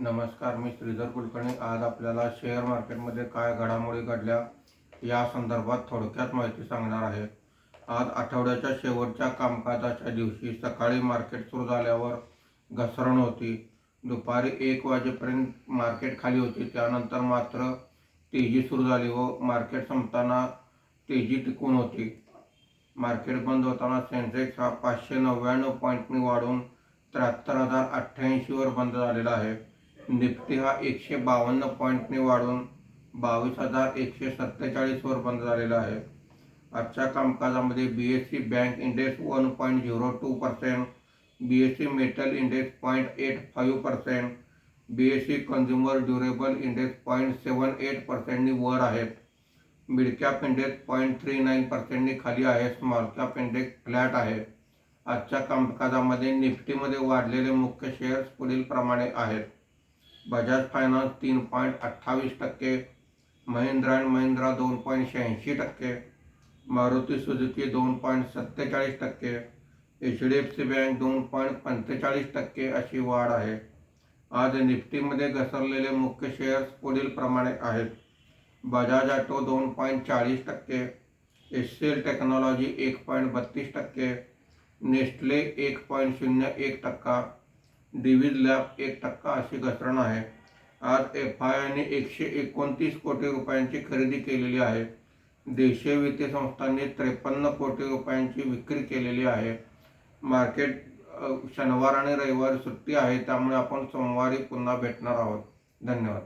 नमस्कार, मी श्रीधर कुलकर्णी. आज आपल्याला शेअर मार्केटमध्ये काय घडामोडी घडल्या या संदर्भात थोडक्यात माहिती सांगणार आहे. आज आठवड्याच्या शेवटच्या कामकाजाच्या दिवशी सकाळी मार्केट सुरू झाल्यावर घसरण होती. दुपारी 1 वाजेपर्यंत मार्केट खाली होती. त्यानंतर मात्र तेजी सुरू झाली व मार्केट संपताना तेजी टिकून होती. मार्केट बंद होताना सेन्सेक्स हा 599 पॉईंटनी वाढून 73,088 वर बंद झालेला आहे. निफ्टी हा 152 पॉईंटनी वाढून 22,147 वर बंद झालेला आहे. आजच्या कामकाजामध्ये BSE bank index 1.02%, BSE metal index 0.85%, BSE consumer durable index 0.78% वर आहेत. मिड कॅप इंडेक्स 0.39% खाली आहे. स्मॉल कॅप इंडेक्स फ्लॅट आहे. आजच्या कामकाजामध्ये निफ्टीमध्ये वाढलेले मुख्य शेअर्स पुढील प्रमाणे आहेत. Bajaj finance 3.28%, Mahindra and Mahindra 2.86%, Maruti Suzuki 2.47%, HDFC bank 2.45% अशी वाढ आहे. आज निफ्टीमध्ये घसरलेले मुख्य शेअर्स पुढील प्रमाणे आहेत. Bajaj auto 2.40%, HCL technology 1.32%, Nestlé 1.01%, Divi's lab 1% अशी घसरण आहे. आज FIIने 129 कोटी रुपयांची खरेदी केलेली आहे. देशीय वित्तीय संस्थांनी 53 कोटी रुपयांची विक्री केलेली आहे. मार्केट शनिवार आणि रविवारी सुट्टी आहे, त्यामुळे आपण सोमवारी पुन्हा भेटणार आहोत. धन्यवाद.